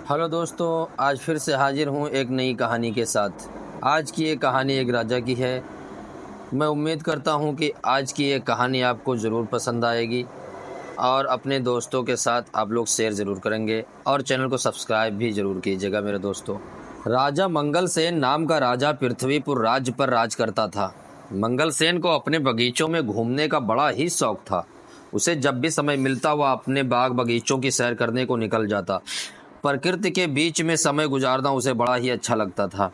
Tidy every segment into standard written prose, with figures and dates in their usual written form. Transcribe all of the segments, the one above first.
Hello दोस्तों, आज फिर से हाजिर हूँ एक नई कहानी के साथ। आज की ये कहानी एक राजा की है। मैं उम्मीद करता हूँ कि आज की ये कहानी आपको ज़रूर पसंद आएगी और अपने दोस्तों के साथ आप लोग शेयर ज़रूर करेंगे और चैनल को सब्सक्राइब भी ज़रूर कीजिएगा मेरे दोस्तों। राजा मंगलसेन नाम का राजा पृथ्वीपुर राज्य पर राज करता था। मंगलसेन को अपने बगीचों में घूमने का बड़ा ही शौक था। उसे जब भी समय मिलता वह अपने बाग बगीचों की सैर करने को निकल जाता। प्रकृति के बीच में समय गुजारना उसे बड़ा ही अच्छा लगता था।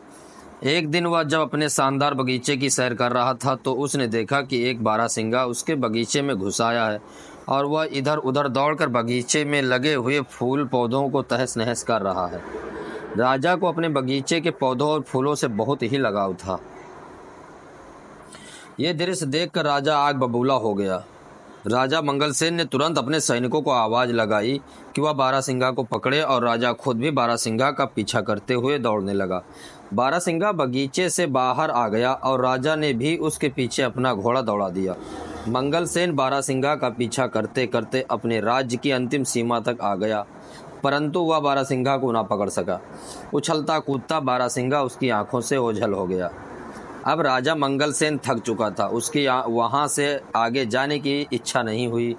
एक दिन वह जब अपने शानदार बगीचे की सैर कर रहा था तो उसने देखा कि एक बारहसिंगा उसके बगीचे में घुस आया है और वह इधर उधर दौड़कर बगीचे में लगे हुए फूल पौधों को तहस नहस कर रहा है। राजा को अपने बगीचे के पौधों और फूलों से बहुत ही लगाव था। ये दृश्य देखकर राजा आग बबूला हो गया। राजा मंगलसेन ने तुरंत अपने सैनिकों को आवाज लगाई कि वह बारहसिंगा को पकड़े और राजा खुद भी बारहसिंगा का पीछा करते हुए दौड़ने लगा। बारहसिंगा बगीचे से बाहर आ गया और राजा ने भी उसके पीछे अपना घोड़ा दौड़ा दिया। मंगलसेन बारहसिंगा का पीछा करते करते अपने राज्य की अंतिम सीमा तक आ गया, परंतु वह बारहसिंगा को ना पकड़ सका। उछलता कूदता बारहसिंगा उसकी आंखों से ओझल हो गया। अब राजा मंगलसेन थक चुका था। उसकी वहां से आगे जाने की इच्छा नहीं हुई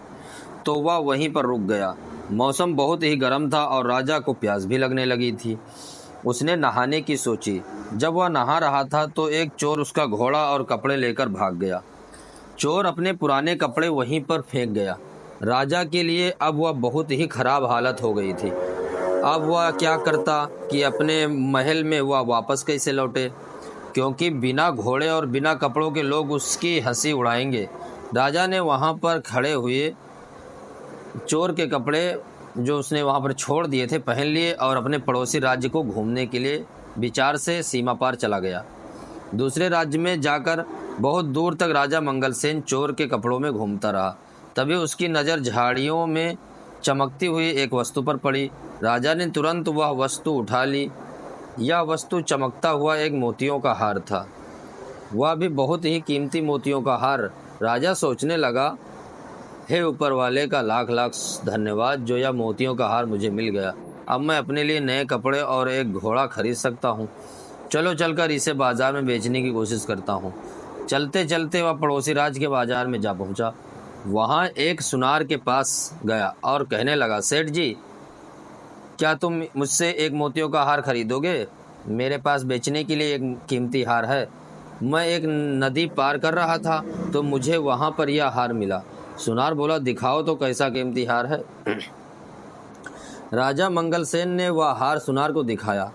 तो वह वहीं पर रुक गया। मौसम बहुत ही गर्म था और राजा को प्यास भी लगने लगी थी। उसने नहाने की सोची। जब वह नहा रहा था तो एक चोर उसका घोड़ा और कपड़े लेकर भाग गया। चोर अपने पुराने कपड़े वहीं पर फेंक गया। राजा के लिए अब वह बहुत ही खराब हालत हो गई थी। अब वह क्या करता कि अपने महल में वह वापस कैसे लौटे, क्योंकि बिना घोड़े और बिना कपड़ों के लोग उसकी हंसी उड़ाएंगे। राजा ने वहां पर खड़े हुए चोर के कपड़े जो उसने वहां पर छोड़ दिए थे पहन लिए और अपने पड़ोसी राज्य को घूमने के लिए विचार से सीमा पार चला गया। दूसरे राज्य में जाकर बहुत दूर तक राजा मंगलसेन चोर के कपड़ों में घूमता रहा। तभी उसकी नज़र झाड़ियों में चमकती हुई एक वस्तु पर पड़ी। राजा ने तुरंत वह वस्तु उठा ली। यह वस्तु चमकता हुआ एक मोतियों का हार था, वह भी बहुत ही कीमती मोतियों का हार। राजा सोचने लगा, हे ऊपर वाले का लाख लाख धन्यवाद जो यह मोतियों का हार मुझे मिल गया। अब मैं अपने लिए नए कपड़े और एक घोड़ा खरीद सकता हूँ। चलो चलकर इसे बाजार में बेचने की कोशिश करता हूँ। चलते चलते वह पड़ोसी राज्य के बाजार में जा पहुँचा। वहाँ एक सुनार के पास गया और कहने लगा, सेठ जी, क्या तुम मुझसे एक मोतियों का हार खरीदोगे? मेरे पास बेचने के लिए एक कीमती हार है। मैं एक नदी पार कर रहा था तो मुझे वहां पर यह हार मिला। सुनार बोला, दिखाओ तो कैसा कीमती हार है। राजा मंगलसेन ने वह हार सुनार को दिखाया।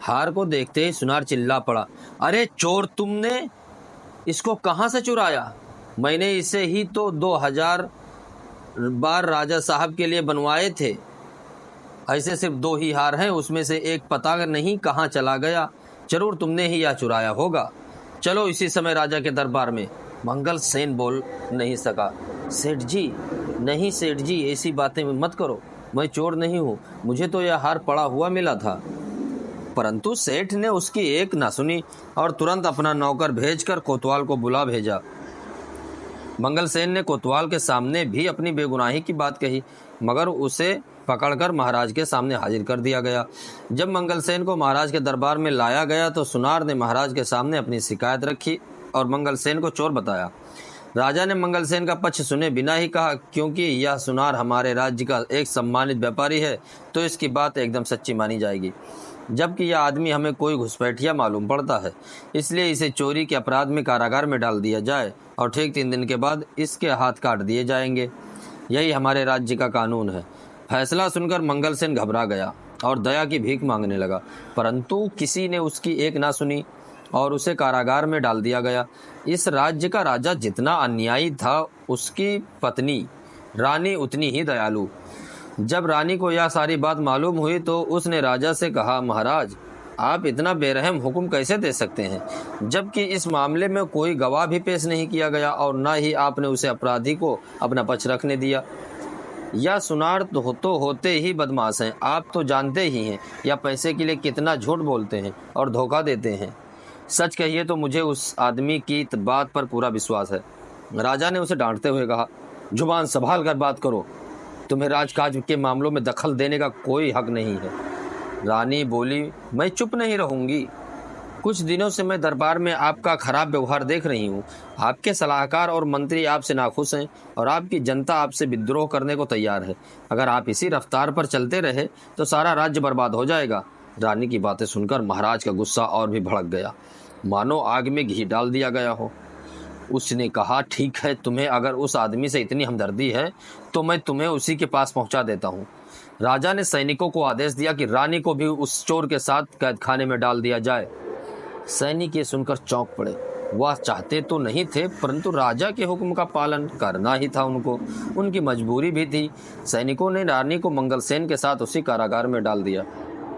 हार को देखते ही सुनार चिल्ला पड़ा, अरे चोर, तुमने इसको कहाँ से चुराया? मैंने इसे ही तो 2000 बार राजा साहब के लिए बनवाए थे। ऐसे सिर्फ 2 ही हार हैं, उसमें से एक पता नहीं कहाँ चला गया। जरूर तुमने ही यह चुराया होगा। चलो इसी समय राजा के दरबार में। मंगलसेन बोल नहीं सका, सेठ जी, नहीं सेठ जी, ऐसी बातें मत करो। मैं चोर नहीं हूँ, मुझे तो यह हार पड़ा हुआ मिला था। परंतु सेठ ने उसकी एक ना सुनी और तुरंत अपना नौकर भेजकर कोतवाल को बुला भेजा। मंगलसेन ने कोतवाल के सामने भी अपनी बेगुनाही की बात कही, मगर उसे पकड़कर महाराज के सामने हाजिर कर दिया गया। जब मंगलसेन को महाराज के दरबार में लाया गया तो सुनार ने महाराज के सामने अपनी शिकायत रखी और मंगलसेन को चोर बताया। राजा ने मंगलसेन का पक्ष सुने बिना ही कहा, क्योंकि यह सुनार हमारे राज्य का एक सम्मानित व्यापारी है तो इसकी बात एकदम सच्ची मानी जाएगी, जबकि यह आदमी हमें कोई घुसपैठिया मालूम पड़ता है। इसलिए इसे चोरी के अपराध में कारागार में डाल दिया जाए और ठीक 3 दिन के बाद इसके हाथ काट दिए जाएंगे। यही हमारे राज्य का कानून है। फैसला सुनकर मंगलसेन घबरा गया और दया की भीख मांगने लगा, परंतु किसी ने उसकी एक ना सुनी और उसे कारागार में डाल दिया गया। इस राज्य का राजा जितना अन्यायी था, उसकी पत्नी रानी उतनी ही दयालु। जब रानी को यह सारी बात मालूम हुई तो उसने राजा से कहा, महाराज, आप इतना बेरहम हुक्म कैसे दे सकते हैं, जबकि इस मामले में कोई गवाह भी पेश नहीं किया गया और न ही आपने उसे अपराधी को अपना पक्ष रखने दिया। यह सुनार तो होते ही बदमाश हैं। आप तो जानते ही हैं या पैसे के लिए कितना झूठ बोलते हैं और धोखा देते हैं। सच कहिए तो मुझे उस आदमी की बात पर पूरा विश्वास है। राजा ने उसे डांटते हुए कहा, जुबान संभाल कर बात करो। तुम्हें राजकाज के मामलों में दखल देने का कोई हक नहीं है। रानी बोली, मैं चुप नहीं रहूंगी। कुछ दिनों से मैं दरबार में आपका खराब व्यवहार देख रही हूँ। आपके सलाहकार और मंत्री आपसे नाखुश हैं और आपकी जनता आपसे विद्रोह करने को तैयार है। अगर आप इसी रफ्तार पर चलते रहे तो सारा राज्य बर्बाद हो जाएगा। रानी की बातें सुनकर महाराज का गुस्सा और भी भड़क गया, मानो आग में घी डाल दिया गया हो। उसने कहा, ठीक है, तुम्हें अगर उस आदमी से इतनी हमदर्दी है तो मैं तुम्हें उसी के पास पहुंचा देता हूँ। राजा ने सैनिकों को आदेश दिया कि रानी को भी उस चोर के साथ कैद खाने में डाल दिया जाए। सैनिक ये सुनकर चौंक पड़े। वह चाहते तो नहीं थे, परंतु राजा के हुक्म का पालन करना ही था उनको, उनकी मजबूरी भी थी। सैनिकों ने रानी को मंगलसेन के साथ उसी कारागार में डाल दिया।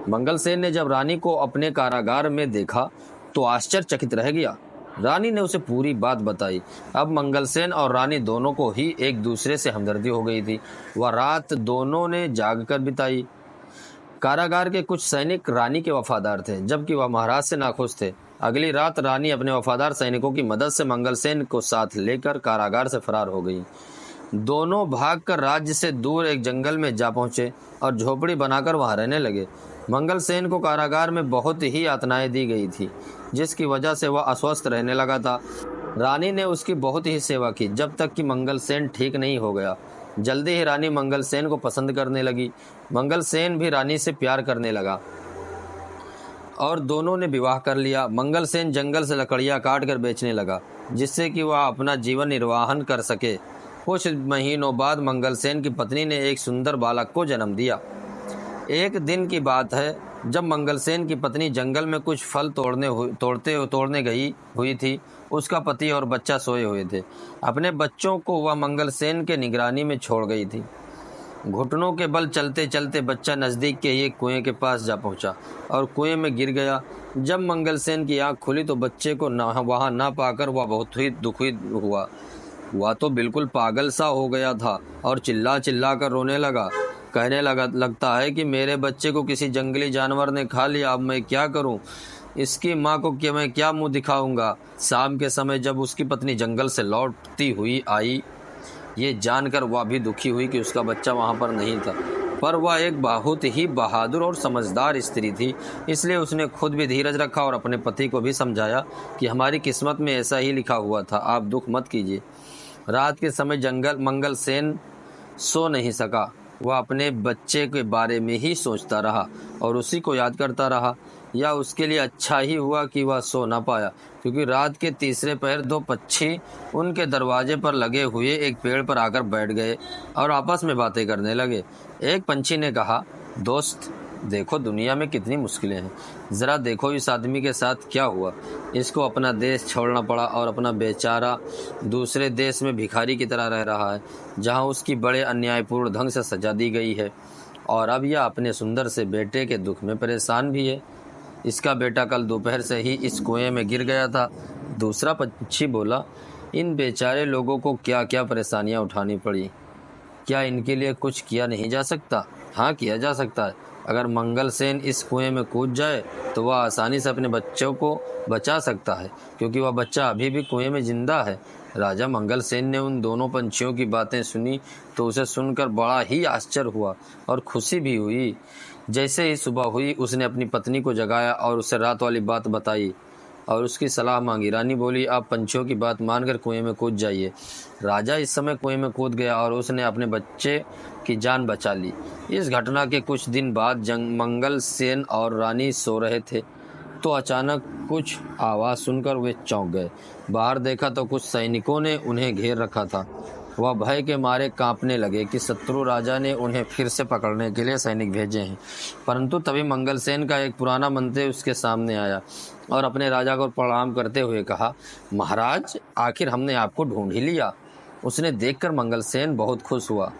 मंगलसेन ने जब रानी को अपने कारागार में देखा तो आश्चर्यचकित रह गया। रानी ने उसे पूरी बात बताई। अब मंगलसेन और रानी दोनों को ही एक दूसरे से हमदर्दी हो गई थी। वह रात दोनों ने जागकर बिताई। कारागार के कुछ सैनिक रानी के वफादार थे, जबकि वह महाराज से नाखुश थे। अगली रात रानी अपने वफादार सैनिकों की मदद से मंगलसेन को साथ लेकर कारागार से फरार हो गई। दोनों भागकर राज्य से दूर एक जंगल में जा पहुंचे और झोपड़ी बनाकर वहां रहने लगे। मंगलसेन को कारागार में बहुत ही यातनाएं दी गई थी, जिसकी वजह से वह अस्वस्थ रहने लगा था। रानी ने उसकी बहुत ही सेवा की, जब तक कि मंगलसेन ठीक नहीं हो गया। जल्दी ही रानी मंगलसेन को पसंद करने लगी। मंगलसेन भी रानी से प्यार करने लगा और दोनों ने विवाह कर लिया। मंगलसेन जंगल से लकड़ियां काट कर बेचने लगा, जिससे कि वह अपना जीवन निर्वाहन कर सके। कुछ महीनों बाद मंगलसेन की पत्नी ने एक सुंदर बालक को जन्म दिया। एक दिन की बात है, जब मंगलसेन की पत्नी जंगल में कुछ फल तोड़ने गई हुई थी। उसका पति और बच्चा सोए हुए थे। अपने बच्चों को वह मंगलसेन के निगरानी में छोड़ गई थी। घुटनों के बल चलते चलते बच्चा नज़दीक के एक कुएं के पास जा पहुंचा और कुएं में गिर गया। जब मंगलसेन की आंख खुली तो बच्चे को वहां ना पाकर वह बहुत ही दुखी हुआ। वह तो बिल्कुल पागल सा हो गया था और चिल्ला चिल्ला कर रोने लगा। कहने लगता है कि मेरे बच्चे को किसी जंगली जानवर ने खा लिया, अब मैं क्या करूं? इसकी माँ को मैं क्या मुंह दिखाऊंगा? शाम के समय जब उसकी पत्नी जंगल से लौटती हुई आई, ये जानकर वह भी दुखी हुई कि उसका बच्चा वहाँ पर नहीं था। पर वह एक बहुत ही बहादुर और समझदार स्त्री थी, इसलिए उसने खुद भी धीरज रखा और अपने पति को भी समझाया कि हमारी किस्मत में ऐसा ही लिखा हुआ था, आप दुख मत कीजिए। रात के समय मंगलसेन सो नहीं सका। वह अपने बच्चे के बारे में ही सोचता रहा और उसी को याद करता रहा। या उसके लिए अच्छा ही हुआ कि वह सो न पाया, क्योंकि रात के तीसरे पहर दो पक्षी उनके दरवाजे पर लगे हुए एक पेड़ पर आकर बैठ गए और आपस में बातें करने लगे। एक पंछी ने कहा, दोस्त देखो, दुनिया में कितनी मुश्किलें हैं। ज़रा देखो इस आदमी के साथ क्या हुआ। इसको अपना देश छोड़ना पड़ा और अपना बेचारा दूसरे देश में भिखारी की तरह रह रहा है, जहाँ उसकी बड़े अन्यायपूर्ण ढंग से सजा दी गई है। और अब यह अपने सुंदर से बेटे के दुख में परेशान भी है। इसका बेटा कल दोपहर से ही इस कुएं में गिर गया था। दूसरा पंछी बोला, इन बेचारे लोगों को क्या क्या परेशानियां उठानी पड़ी। क्या इनके लिए कुछ किया नहीं जा सकता? हाँ, किया जा सकता है। अगर मंगलसेन इस कुएं में कूद जाए तो वह आसानी से अपने बच्चों को बचा सकता है, क्योंकि वह बच्चा अभी भी कुएं में जिंदा है। राजा मंगलसेन ने उन दोनों पंछियों की बातें सुनी तो उसे सुनकर बड़ा ही आश्चर्य हुआ और खुशी भी हुई। जैसे ही सुबह हुई, उसने अपनी पत्नी को जगाया और उसे रात वाली बात बताई और उसकी सलाह मांगी। रानी बोली, आप पंछियों की बात मानकर कुएं में कूद जाइए। राजा इस समय कुएं में कूद गया और उसने अपने बच्चे की जान बचा ली। इस घटना के कुछ दिन बाद मंगलसेन और रानी सो रहे थे तो अचानक कुछ आवाज़ सुनकर वे चौंक गए। बाहर देखा तो कुछ सैनिकों ने उन्हें घेर रखा था। वह भय के मारे कांपने लगे कि शत्रु राजा ने उन्हें फिर से पकड़ने के लिए सैनिक भेजे हैं। परंतु तभी मंगलसेन का एक पुराना मंत्री उसके सामने आया और अपने राजा को प्रणाम करते हुए कहा, महाराज, आखिर हमने आपको ढूंढ ही लिया। उसने देखकर मंगलसेन बहुत खुश हुआ।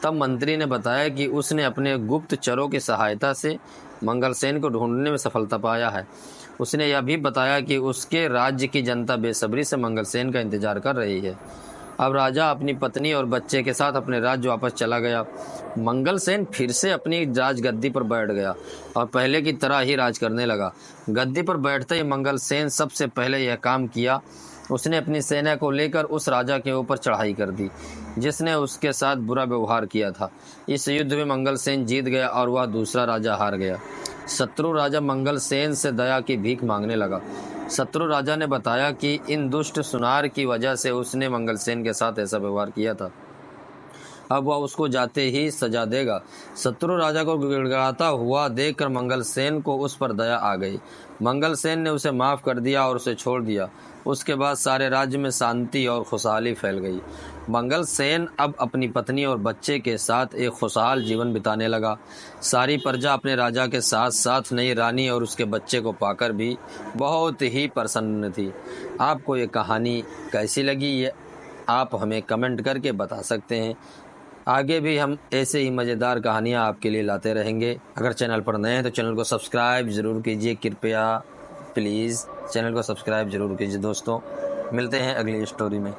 तब मंत्री ने बताया कि उसने अपने गुप्तचरों की सहायता से मंगलसेन को ढूंढने में सफलता पाया है। उसने यह भी बताया कि उसके राज्य की जनता बेसब्री से मंगलसेन का इंतजार कर रही है। अब राजा अपनी पत्नी और बच्चे के साथ अपने राज्य वापस चला गया। मंगलसेन फिर से अपनी राजगद्दी पर बैठ गया और पहले की तरह ही राज करने लगा। गद्दी पर बैठते ही मंगलसेन सबसे पहले यह काम किया उसने अपनी सेना को लेकर उस राजा के ऊपर चढ़ाई कर दी जिसने उसके साथ बुरा व्यवहार किया था। इस युद्ध में मंगलसेन जीत गया और वह दूसरा राजा हार गया। शत्रु राजा मंगलसेन से दया की भीख मांगने लगा। शत्रु राजा ने बताया कि इन दुष्ट सुनार की वजह से उसने मंगलसेन के साथ ऐसा व्यवहार किया था, अब वह उसको जाते ही सजा देगा। शत्रु राजा को गिड़गिड़ाता हुआ देखकर मंगलसेन को उस पर दया आ गई। मंगलसेन ने उसे माफ़ कर दिया और उसे छोड़ दिया। उसके बाद सारे राज्य में शांति और खुशहाली फैल गई। मंगलसेन अब अपनी पत्नी और बच्चे के साथ एक खुशहाल जीवन बिताने लगा। सारी प्रजा अपने राजा के साथ साथ नई रानी और उसके बच्चे को पाकर भी बहुत ही प्रसन्न थी। आपको ये कहानी कैसी लगी ये आप हमें कमेंट करके बता सकते हैं। आगे भी हम ऐसे ही मज़ेदार कहानियाँ आपके लिए लाते रहेंगे। अगर चैनल पर नए हैं तो चैनल को सब्सक्राइब ज़रूर कीजिए, कृपया प्लीज़ चैनल को सब्सक्राइब ज़रूर कीजिए। दोस्तों, मिलते हैं अगली स्टोरी में।